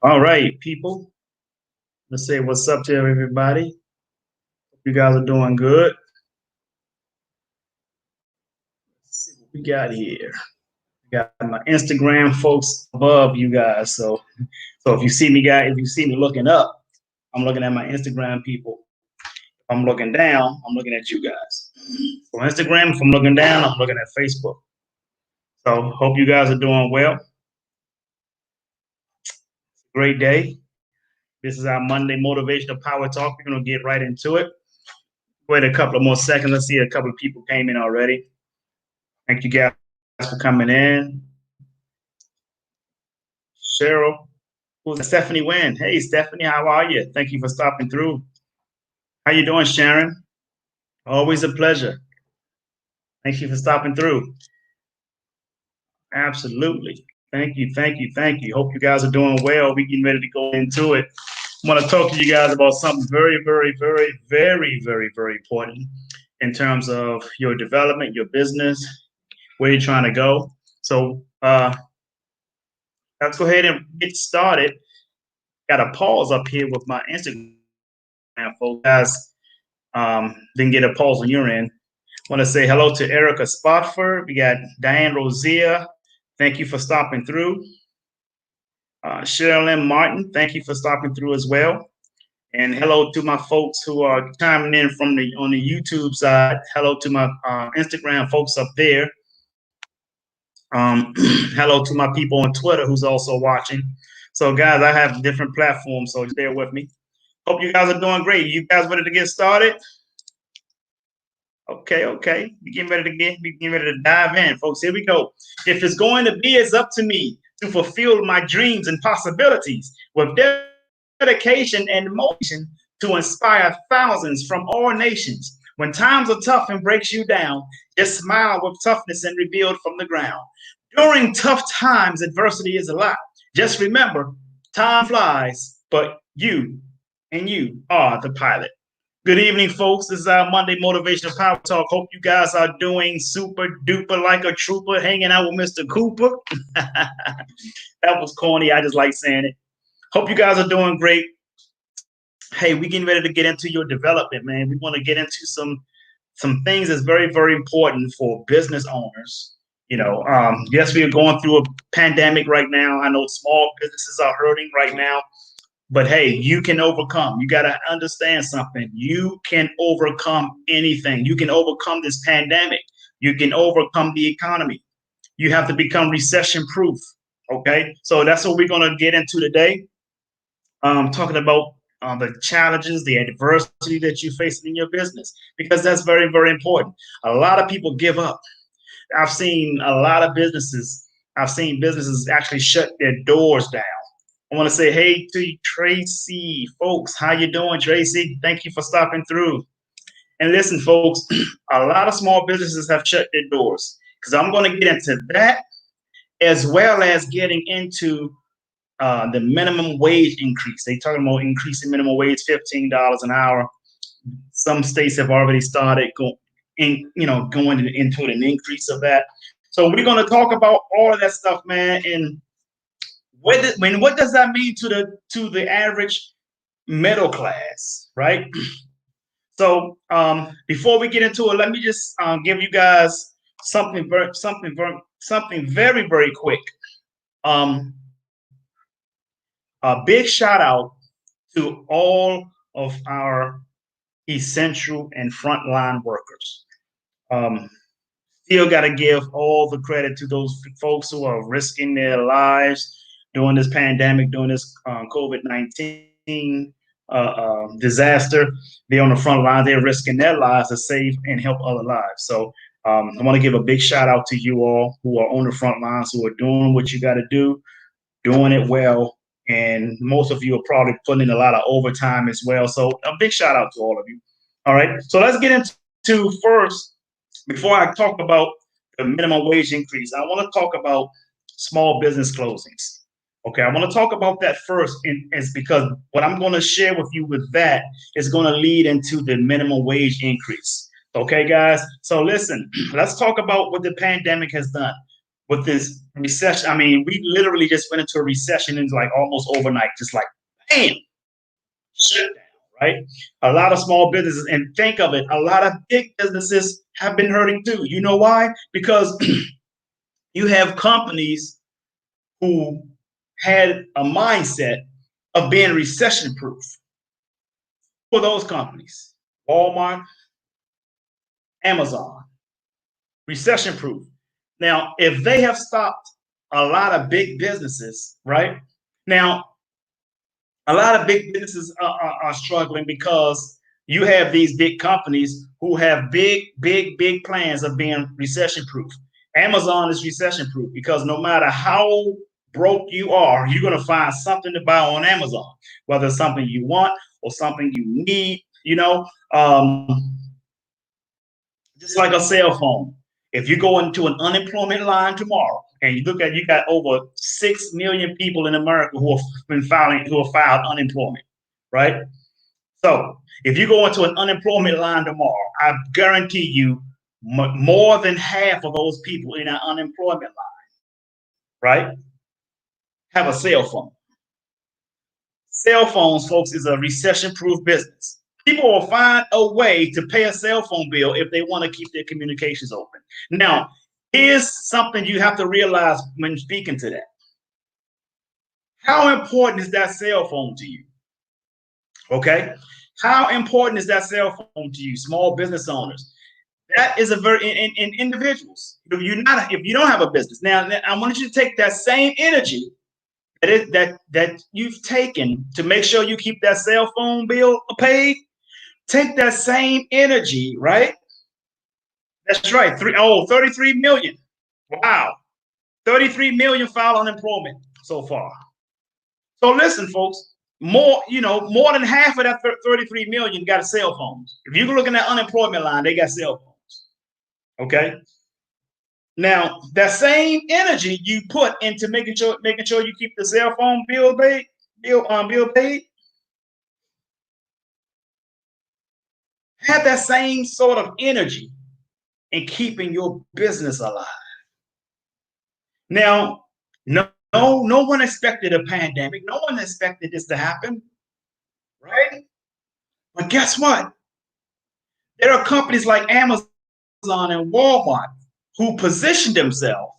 All right, people. Let's say what's up to everybody. Hope you guys are doing good. Let's see what we got here. We got my Instagram folks above you guys. So if you see me, guys, if you see me looking up, I'm looking at my Instagram people. If I'm looking down, I'm looking at you guys. So Instagram, if I'm looking down, I'm looking at Facebook. So hope you guys are doing well. Great day. This is our Monday motivational power talk. We're gonna get right into it. Wait a couple of more seconds. Let's see, a couple of people came in already. Thank you guys for coming in. Cheryl, who's that? Stephanie Wynn. Hey, Stephanie, how are you? Thank you for stopping through. How you doing, Sharon? Always a pleasure. Thank you for stopping through. Absolutely. Thank you, thank you, thank you. Hope you guys are doing well. We getting ready to go into it. I want to talk to you guys about something very, very, very, very, very, very important in terms of your development, your business, where you're trying to go. So let's go ahead and get started. Got a pause up here with my Instagram folks. Guys, didn't get a pause on your end. Want to say hello to Erica Spotford. We got Diane Rosier. Thank you for stopping through. Sherilyn Martin, thank you for stopping through as well. And hello to my folks who are chiming in from the on the YouTube side. Hello to my Instagram folks up there. Hello to my people on Twitter who's also watching. So, guys, I have different platforms, so just bear with me. Hope you guys are doing great. You guys ready to get started? Okay. We getting ready to dive in, folks. Here we go. If it's going to be, it's up to me to fulfill my dreams and possibilities with dedication and motion to inspire thousands from all nations. When times are tough and breaks you down, just smile with toughness and rebuild from the ground. During tough times, adversity is a lot. Just remember, time flies, but you are the pilot. Good evening, folks. This is our Monday Motivational Power Talk. Hope you guys are doing super duper like a trooper, hanging out with Mr. Cooper. That was corny. I just like saying it. Hope you guys are doing great. Hey, we getting ready to get into your development, man. We want to get into some things that's very, very important for business owners. Yes, we are going through a pandemic right now. I know small businesses are hurting right now. But hey, you can overcome. You got to understand something. You can overcome anything. You can overcome this pandemic. You can overcome the economy. You have to become recession proof. Okay. So that's what we're going to get into today. Talking about the challenges, the adversity that you face in your business, because that's very, very important. A lot of people give up. I've seen a lot of businesses. I've seen businesses actually shut their doors down. I want to say hey to Tracy, folks. How you doing, Tracy? Thank you for stopping through. And listen, folks, a lot of small businesses have shut their doors because I'm going to get into that as well as getting into the minimum wage increase. They talking about increasing minimum wage $15 an hour. Some states have already started going into an increase of that. So we're going to talk about all of that stuff, man, and what does that mean to the average middle class, right? So before we get into it, let me just give you guys something very, very quick. A big shout out to all of our essential and frontline workers. Still got to give all the credit to those folks who are risking their lives during this pandemic, during this COVID-19 disaster. They're on the front line. They're risking their lives to save and help other lives. So I want to give a big shout out to you all who are on the front lines, who are doing what you got to do, doing it well. And most of you are probably putting in a lot of overtime as well. So a big shout out to all of you. All right. So let's get into first, before I talk about the minimum wage increase, I want to talk about small business closings. Okay, I want to talk about that first, and it's because what I'm going to share with you with that is going to lead into the minimum wage increase. Okay, guys. So listen, let's talk about what the pandemic has done. with this recession. I mean, we literally just went into a recession and like almost overnight, just like bam, shut down, right? A lot of small businesses, and think of it, a lot of big businesses have been hurting too. You know why? Because you have companies who had a mindset of being recession proof. For those companies, Walmart, Amazon, recession proof. Now, if they have stopped a lot of big businesses, right? Now, a lot of big businesses are struggling because you have these big companies who have big plans of being recession proof. Amazon is recession proof because no matter how broke you are, you're going to find something to buy on Amazon, whether it's something you want or something you need, just like a cell phone. If you go into an unemployment line tomorrow and you look at, you got over 6 million people in America who have filed unemployment, right? So if you go into an unemployment line tomorrow, I guarantee you more than half of those people in that unemployment line, right, have a cell phone. Cell phones, folks, is a recession-proof business. People will find a way to pay a cell phone bill if they want to keep their communications open. Now, here's something you have to realize when speaking to that. How important is that cell phone to you? Okay? How important is that cell phone to you, small business owners? That is a very in individuals. If you don't have a business, now I want you to take that same energy that you've taken to make sure you keep that cell phone bill paid. Take that same energy, right? That's right. 33 million. Wow. 33 million filed unemployment so far. So listen, folks, more than half of that 33 million got cell phones. If you look at that unemployment line, they got cell phones. Okay. Now, that same energy you put into making sure you keep the cell phone bill paid, have that same sort of energy in keeping your business alive. Now, no one expected a pandemic. No one expected this to happen, right? But guess what? There are companies like Amazon and Walmart who position themselves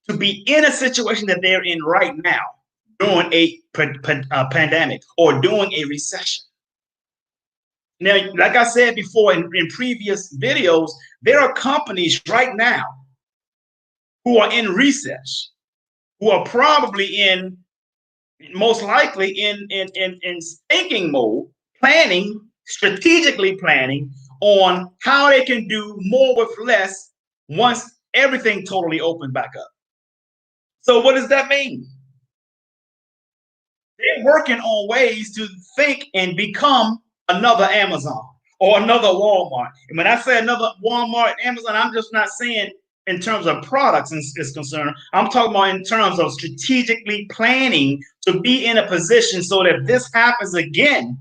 to be in a situation that they're in right now during a pandemic or during a recession. Now, like I said before in previous videos, there are companies right now who are in recess, who are probably most likely in thinking mode, strategically planning on how they can do more with less once everything totally opens back up. So what does that mean? They're working on ways to think and become another Amazon or another Walmart. And when I say another Walmart, Amazon, I'm just not saying in terms of products is concerned. I'm talking about in terms of strategically planning to be in a position so that if this happens again,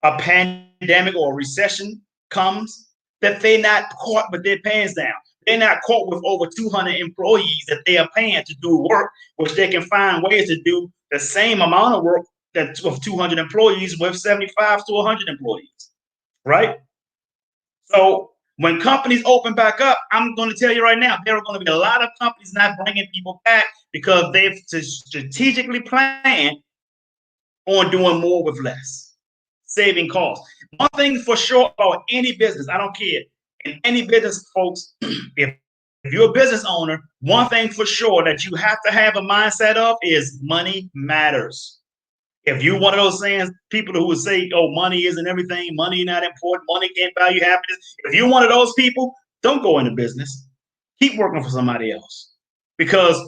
a pandemic or a recession comes, that they're not caught with their pants down. They're not caught with over 200 employees that they are paying to do work, which they can find ways to do the same amount of work that with 200 employees with 75 to 100 employees, right? So when companies open back up, I'm going to tell you right now, there are going to be a lot of companies not bringing people back because they've strategically planned on doing more with less, saving costs. One thing for sure about any business, I don't care, in any business, folks, if you're a business owner, one thing for sure that you have to have a mindset of is money matters. If you're one of those saying people who would say, oh, money isn't everything, money not important, money can't buy you happiness. If you're one of those people, don't go into business. Keep working for somebody else because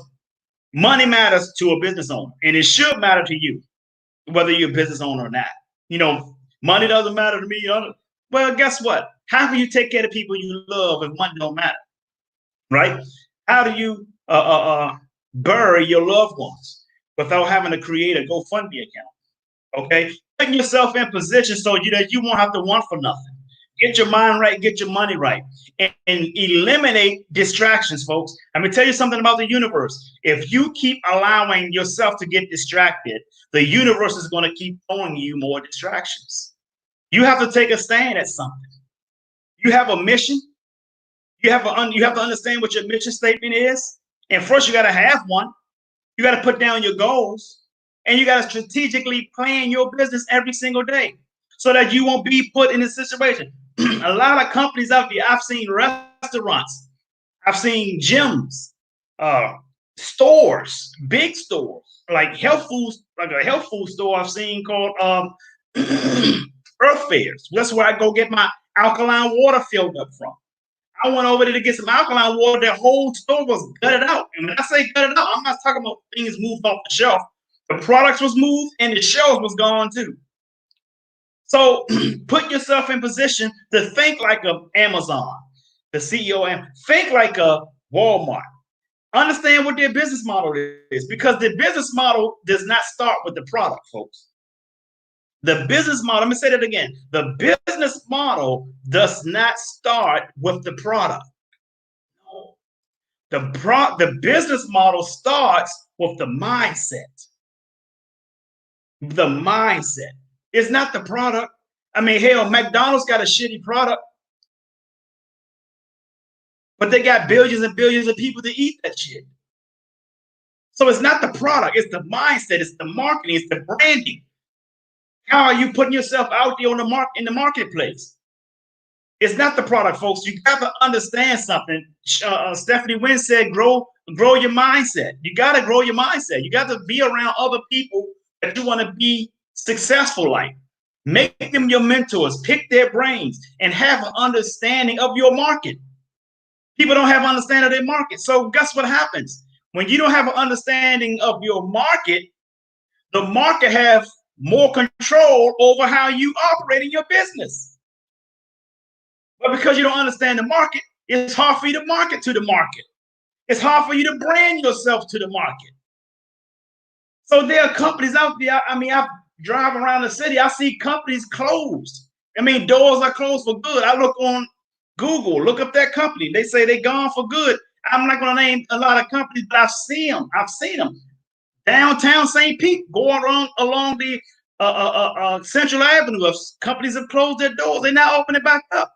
money matters to a business owner and it should matter to you, whether you're a business owner or not. Money doesn't matter to me. Well, guess what? How can you take care of people you love if money don't matter? Right? How do you bury your loved ones without having to create a GoFundMe account? Okay, putting yourself in position so that you won't have to want for nothing. Get your mind right, get your money right, and eliminate distractions, folks. I'm gonna tell you something about the universe. If you keep allowing yourself to get distracted, the universe is going to keep throwing you more distractions. You have to take a stand at something. You have a mission. You have to understand what your mission statement is. And first, you got to have one. You got to put down your goals, and you got to strategically plan your business every single day so that you won't be put in a situation. A lot of companies out there, I've seen restaurants, I've seen gyms, uh, stores, big stores, like health foods, like a health food store I've seen called Earth Fairs. That's where I go get my alkaline water filled up from. I went over there to get some alkaline water. That whole store was gutted out. And when I say gutted out, I'm not talking about things moved off the shelf. The products was moved and the shelves was gone too. So put yourself in position to think like a Amazon, the CEO, think like a Walmart. Understand what their business model is, because the business model does not start with the product, folks. The business model, let me say that again. The business model does not start with the product. No. The business model starts with the mindset. The mindset. It's not the product. I mean, hell, McDonald's got a shitty product, but they got billions and billions of people to eat that shit. So it's not the product, it's the mindset, it's the marketing, it's the branding. How are you putting yourself out there on in the marketplace? It's not the product, folks. You got to understand something. Stephanie Wynn said, grow your mindset. You got to grow your mindset. You got to be around other people that you want to be successful like. Make them your mentors, pick their brains, and have an understanding of your market. People don't have an understanding of their market. So guess what happens? When you don't have an understanding of your market, the market has more control over how you operate in your business. But because you don't understand the market, it's hard for you to market to the market. It's hard for you to brand yourself to the market. So there are companies out there. I mean, I drive around the city, I see companies closed. I mean, doors are closed for good. I look on Google, look up that company. They say they're gone for good. I'm not going to name a lot of companies, but I've seen them. I've seen them. Downtown St. Pete, going along the Central Avenue, companies have closed their doors. They're now opening back up.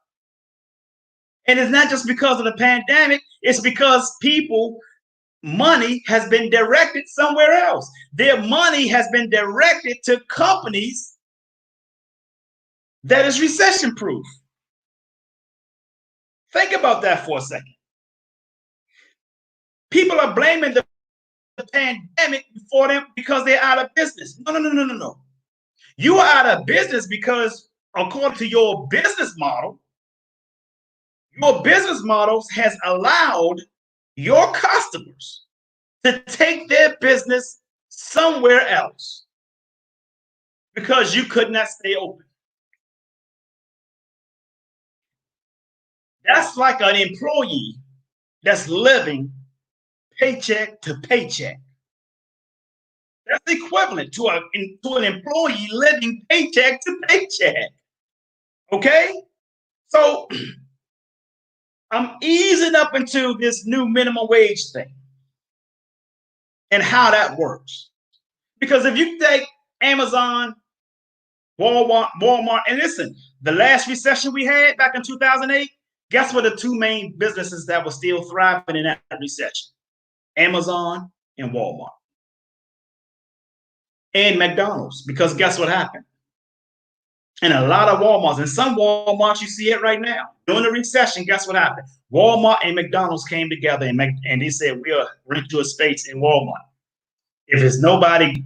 And it's not just because of the pandemic. It's because money has been directed somewhere else. Their money has been directed to companies that is recession proof. Think about that for a second. People are blaming the pandemic for them because they're out of business. No. You are out of business because, according to your business model has allowed your customers to take their business somewhere else because you could not stay open. That's like an employee that's living paycheck to paycheck. That's equivalent to an employee living paycheck to paycheck. Okay? So I'm easing up into this new minimum wage thing and how that works. Because if you take Amazon, Walmart, and listen, the last recession we had back in 2008, guess what the two main businesses that were still thriving in that recession? Amazon and Walmart. And McDonald's, because guess what happened? And a lot of Walmarts, and some Walmarts, you see it right now. During the recession, guess what happened? Walmart and McDonald's came together and they said, we'll rent you a space in Walmart. If there's nobody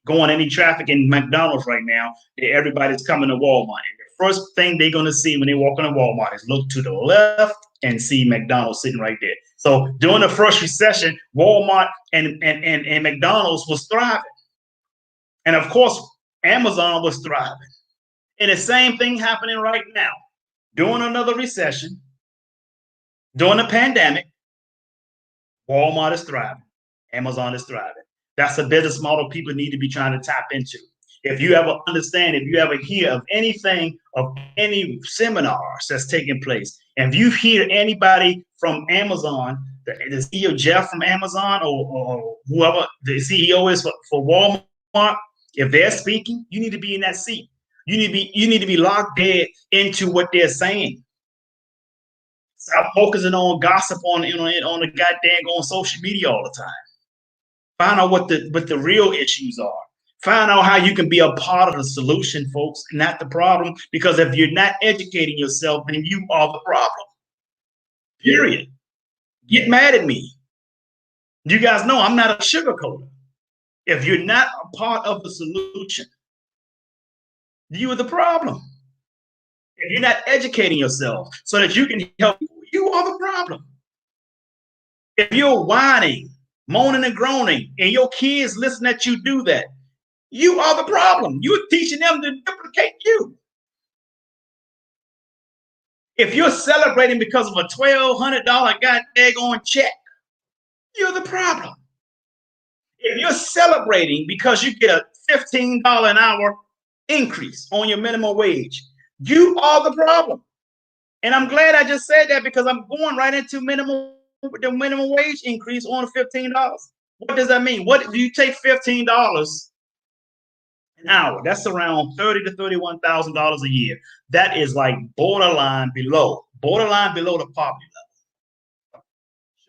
going any traffic in McDonald's right now, everybody's coming to Walmart. And the first thing they're going to see when they walk into Walmart is look to the left and see McDonald's sitting right there. So during the first recession, Walmart and McDonald's was thriving. And of course, Amazon was thriving. And the same thing happening right now. During another recession, during the pandemic, Walmart is thriving. Amazon is thriving. That's a business model people need to be trying to tap into. If you ever understand, if you ever hear of anything, of any seminars that's taking place, and if you hear anybody from Amazon, the CEO Jeff from Amazon, or whoever the CEO is for Walmart, if they're speaking, you need to be in that seat. You need to be locked dead into what they're saying. Stop focusing on gossip on the goddamn on social media all the time. Find out what the real issues are. Find out how you can be a part of the solution, folks, not the problem. Because if you're not educating yourself, then you are the problem. Period. Get mad at me. You guys know I'm not a sugarcoater. If you're not a part of the solution, you are the problem. If you're not educating yourself so that you can help, you are the problem. If you're whining, moaning and groaning, and your kids listen that you do that, you are the problem. You're teaching them to duplicate you. If you're celebrating because of a $1,200 goddamn check, you're the problem. If you're celebrating because you get a $15 an hour increase on your minimum wage, you are the problem. And I'm glad I just said that, because I'm going right into the minimum wage increase on $15. What does that mean? What if you take $15 an hour? That's around $30,000 to $31,000 a year. That is like borderline below the poverty level.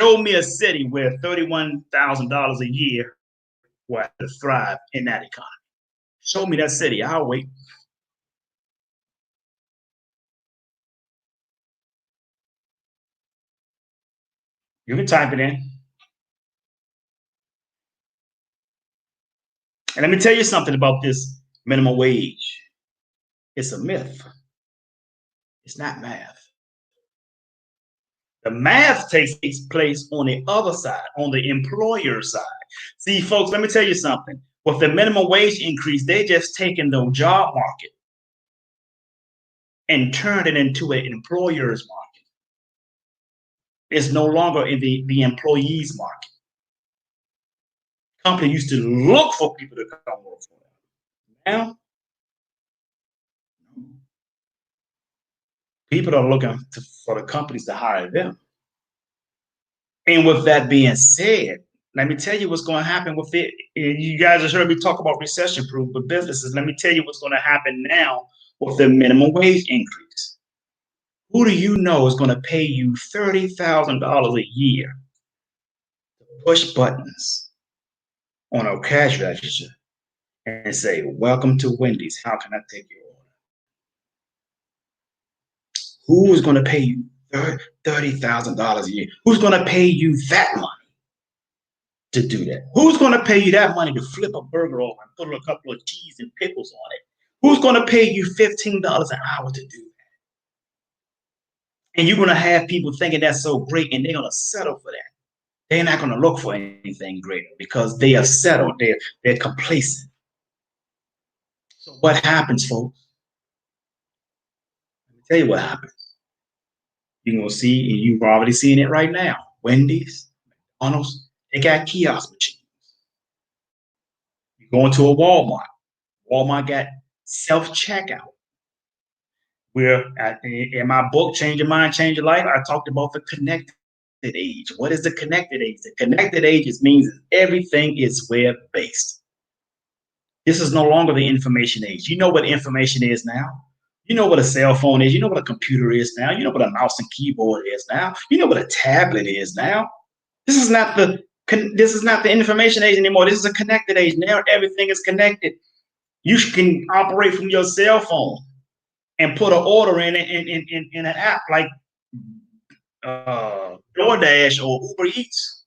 Show me a city where $31,000 a year will have to thrive in that economy. Show me that city. I'll wait. You can type it in. And let me tell you something about this minimum wage. It's a myth. It's not math. The math takes place on the other side, on the employer side. See, folks, let me tell you something. With the minimum wage increase, they just taken the job market and turned it into an employer's market. It's no longer in the employee's market. Company used to look for people to come work for them. Now, people are looking for the companies to hire them. And with that being said, let me tell you what's going to happen with it. You guys have heard me talk about recession proof, but businesses, let me tell you what's going to happen now with the minimum wage increase. Who do you know is going to pay you $30,000 a year to push buttons on a cash register and say, "Welcome to Wendy's. How can I take your order?" Who is going to pay you $30,000 a year? Who's going to pay you that money to do that? Who's going to pay you that money to flip a burger over and put a couple of cheese and pickles on it? Who's going to pay you $15 an hour to do that? And you're going to have people thinking that's so great, and they're going to settle for that. They're not going to look for anything greater because they are settled. They're complacent. So what happens, folks? Let me tell you what happens. You're going to see, and you've already seen it right now. Wendy's, McDonald's, they got kiosk machines. You go into a Walmart. Walmart got self-checkout. Where in my book, Change Your Mind, Change Your Life, I talked about the connected age. What is the connected age? The connected age means everything is web-based. This is no longer the information age. You know what information is now. You know what a cell phone is. You know what a computer is now. You know what a mouse and keyboard is now. You know what a tablet is now. This is not the information age anymore. This is a connected age. Now everything is connected. You can operate from your cell phone and put an order in an app like DoorDash or Uber Eats.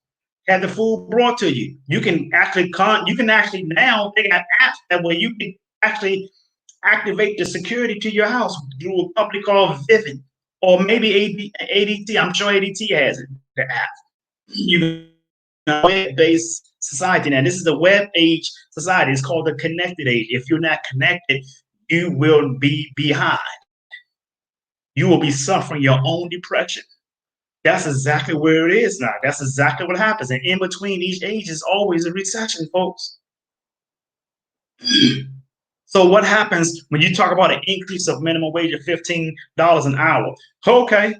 Have the food brought to you. You can actually now they got apps that where you can actually activate the security to your house through a company called Vivint or maybe ADT. I'm sure ADT has it, the app. You know, web-based society now. This is the web age society. It's called the connected age. If you're not connected, you will be behind. You will be suffering your own depression. That's exactly where it is now. That's exactly what happens. And in between each age is always a recession, folks. So what happens when you talk about an increase of minimum wage of $15 an hour? Okay,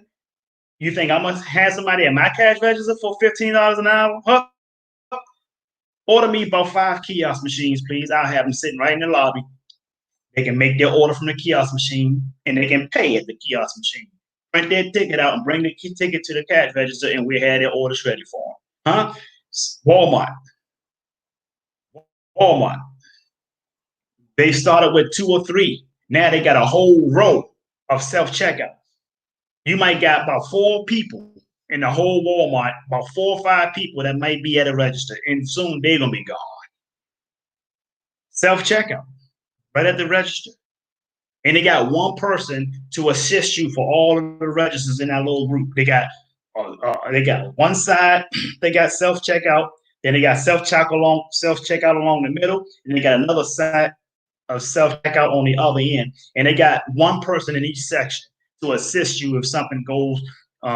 you think I'm gonna have somebody at my cash register for $15 an hour? Huh? Order me about 5 kiosk machines, please. I'll have them sitting right in the lobby. They can make their order from the kiosk machine and they can pay at the kiosk machine. Print their ticket out and bring the ticket to the cash register, and we had their orders ready for them. Huh? Walmart. Walmart. They started with 2 or 3. Now they got a whole row of self-checkout. You might got about 4 people in the whole Walmart, about 4 or 5 people that might be at a register, and soon they're gonna be gone. Self-checkout, right at the register. And they got one person to assist you for all of the registers in that little group. They got one side, they got self-checkout, then they got self-checkout along the middle, and they got another side of self-checkout on the other end. And they got one person in each section to assist you if something goes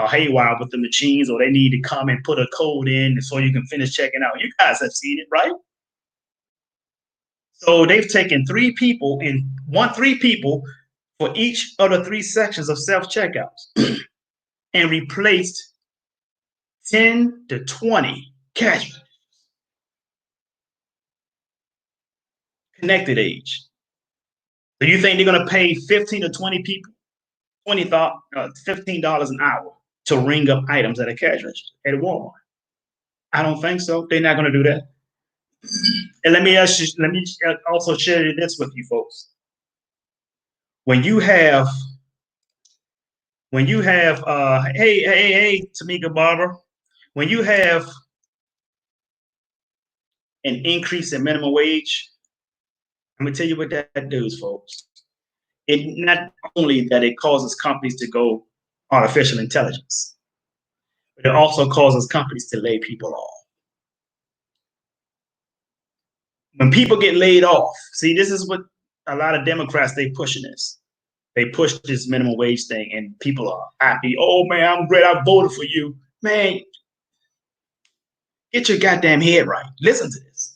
haywire with the machines, or they need to come and put a code in so you can finish checking out. You guys have seen it, right? So they've taken 3 people for each of the 3 sections of self-checkouts and replaced 10 to 20 cash connected age. So you think they're going to pay 15 to 20 people $15 an hour to ring up items at a cash register at Walmart? I don't think so. They're not going to do that. And let me also share this with you folks. When you have hey Tamika Barber, when you have an increase in minimum wage, I'm gonna tell you what that does, folks. It not only that it causes companies to go artificial intelligence, but it also causes companies to lay people off. When people get laid off, see, this is what a lot of Democrats, they pushing this. They push this minimum wage thing, and people are happy. Oh man, I'm great. I voted for you, man. Get your goddamn head right. Listen to this.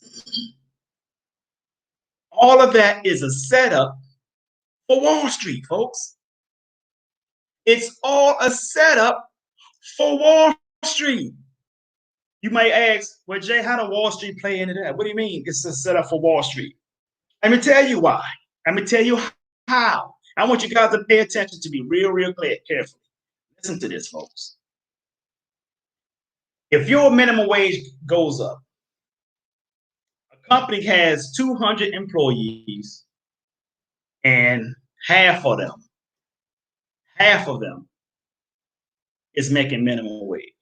All of that is a setup for Wall Street, folks. It's all a setup for Wall Street. You might ask, well, Jay, how does Wall Street play into that? What do you mean it's a setup for Wall Street? Let me tell you why. Let me tell you how. I want you guys to pay attention to me real clear, carefully. Listen to this, folks. If your minimum wage goes up, a company has 200 employees, and half of them is making minimum wage.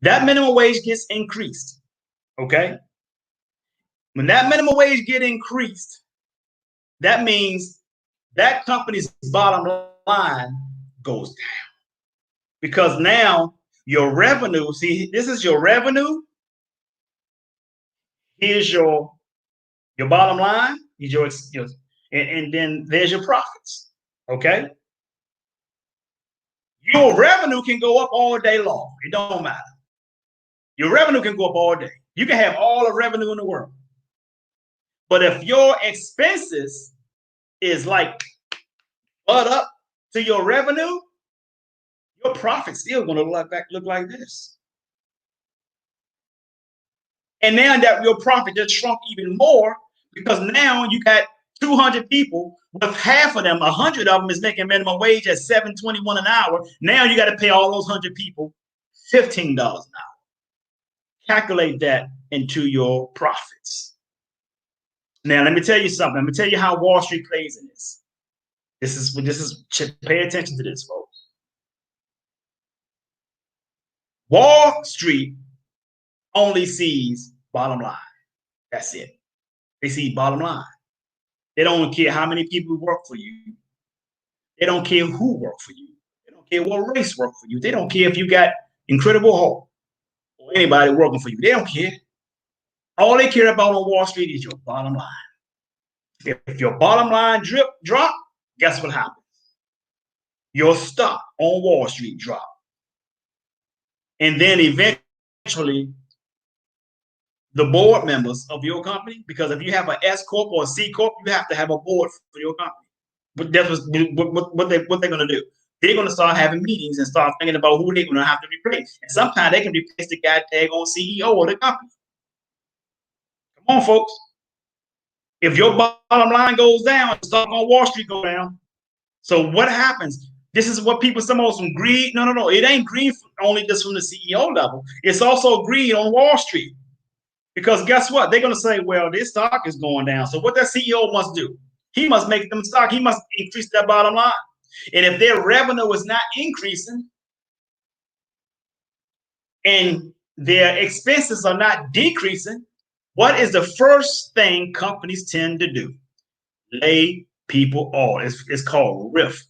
That minimum wage gets increased, okay? When that minimum wage get increased, that means that company's bottom line goes down. Because now your revenue, see, this is your revenue. Here's your bottom line. Here's and then there's your profits, okay? Your revenue can go up all day long. It don't matter. Your revenue can go up all day. You can have all the revenue in the world. But if your expenses is like butt up to your revenue, your profit's still going to look like this. And now that your profit just shrunk even more, because now you got 200 people, with half of them, 100 of them is making minimum wage at $7.21 an hour. Now you got to pay all those 100 people $15 an hour. Calculate that into your profits. Now, let me tell you something. Let me tell you how Wall Street plays in this. Pay attention to this, folks. Wall Street only sees bottom line. That's it. They see bottom line. They don't care how many people work for you. They don't care who work for you. They don't care what race work for you. They don't care if you got Incredible Hulk or anybody working for you. They don't care. All they care about on Wall Street is your bottom line. If your bottom line drop, guess what happens? Your stock on Wall Street drop. And then eventually the board members of your company, because if you have an S corp or a C corp, you have to have a board for your company. But that's what they're going to do. They're going to start having meetings and start thinking about who they're going to have to replace. And sometimes they can replace the goddamn CEO of the company. Come on, folks. If your bottom line goes down, the stock on Wall Street go down. So what happens? This is what people, some of us from greed. No. It ain't greed only just from the CEO level. It's also greed on Wall Street. Because guess what? They're going to say, well, this stock is going down. So what that CEO must do? He must make them stock. He must increase that bottom line. And if their revenue is not increasing and their expenses are not decreasing, what is the first thing companies tend to do? Lay people off. It's called RIF.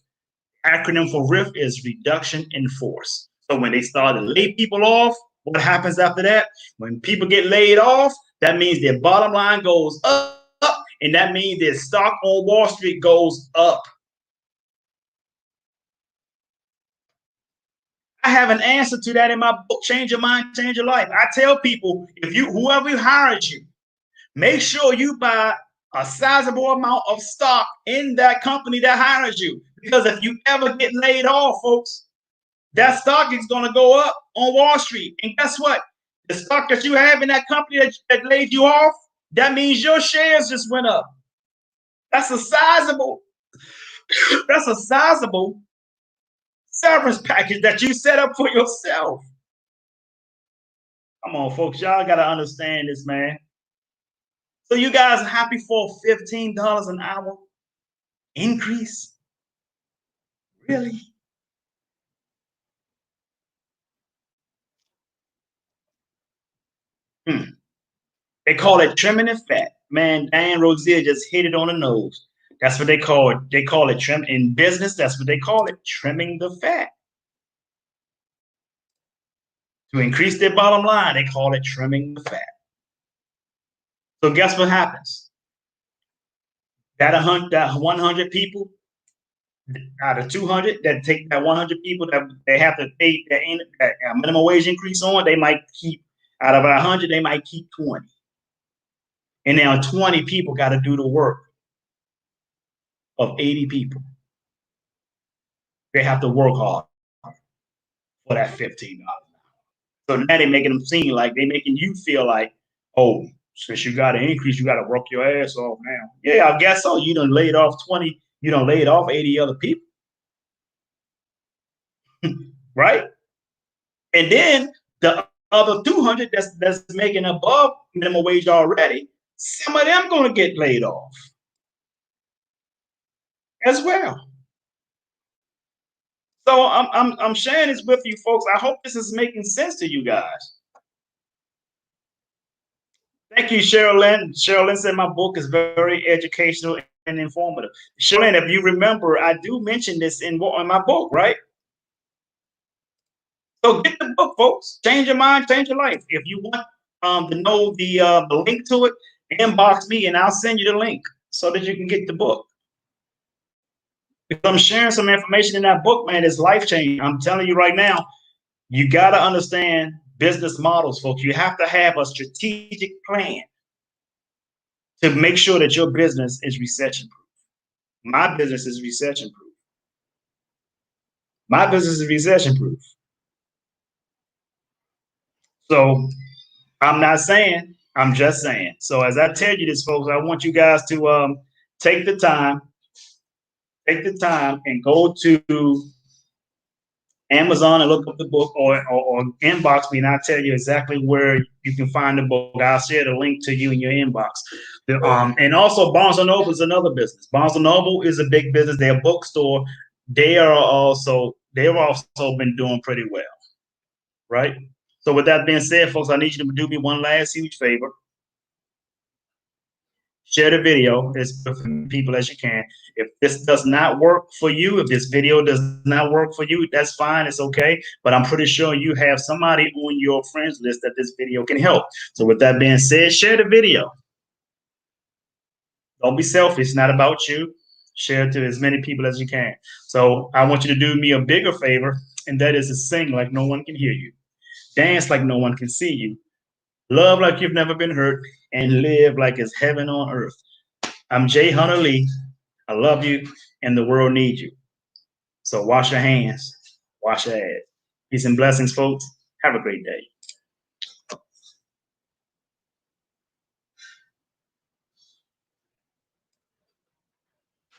Acronym for RIF is reduction in force. So when they start to lay people off, what happens after that? When people get laid off, that means their bottom line goes up, and that means their stock on Wall Street goes up. I have an answer to that in my book, Change Your Mind, Change Your Life. I tell people, whoever hired you, make sure you buy a sizable amount of stock in that company that hires you. Because if you ever get laid off, folks, that stock is going to go up on Wall Street. And guess what? The stock that you have in that company that laid you off, that means your shares just went up. That's a sizable severance package that you set up for yourself. Come on, folks. Y'all got to understand this, man. So you guys are happy for $15 an hour increase? Really? They call it trimming the fat. Man, Dan Rosier just hit it on the nose. That's what they call it. They call it trim in business. That's what they call it, trimming the fat. To increase their bottom line, they call it trimming the fat. So guess what happens? That 100 people out of 200 that take that 100 people that they have to pay that minimum wage increase on, they might keep, out of 100, they might keep 20. And now 20 people got to do the work of 80 people. They have to work hard for that $15. So now they're making them seem like they're making you feel like, oh, since you got an increase, you got to work your ass off now. Yeah, I guess so. You done laid off 20, you done laid off 80 other people. Right? And then the other 200 that's making above minimum wage already, some of them going to get laid off as well. So I'm sharing this with you folks. I hope this is making sense to you guys. Thank you, Sherilyn. Sherilyn said my book is very educational and informative. Sherilyn, if you remember, I do mention this in my book, right? So get the book, folks. Change your mind, change your life. If you want to know the link to it, inbox me and I'll send you the link so that you can get the book. Because I'm sharing some information in that book, man, it's life-changing. I'm telling you right now, you got to understand business models, folks. You have to have a strategic plan to make sure that your business is recession-proof. My business is recession-proof. My business is recession-proof. So I'm not saying, I'm just saying. So as I tell you this, folks, I want you guys to take the time and go to Amazon and look up the book or inbox me and I'll tell you exactly where you can find the book. I'll share the link to you in your inbox. And also Barnes & Noble is another business. Barnes & Noble is a big business. They're a bookstore. They've also been doing pretty well, right? So with that being said, folks, I need you to do me one last huge favor. Share the video as many people as you can. If this does not work for you, if this video does not work for you, that's fine. It's okay. But I'm pretty sure you have somebody on your friends list that this video can help. So with that being said, share the video. Don't be selfish. It's not about you. Share it to as many people as you can. So I want you to do me a bigger favor, and that is to sing like no one can hear you. Dance like no one can see you. love like you've never been hurt, and live like it's heaven on earth. I'm Jay Hunter Lee. I love you, and the world needs you. So wash your hands, wash your ass. Peace and blessings, folks. Have a great day.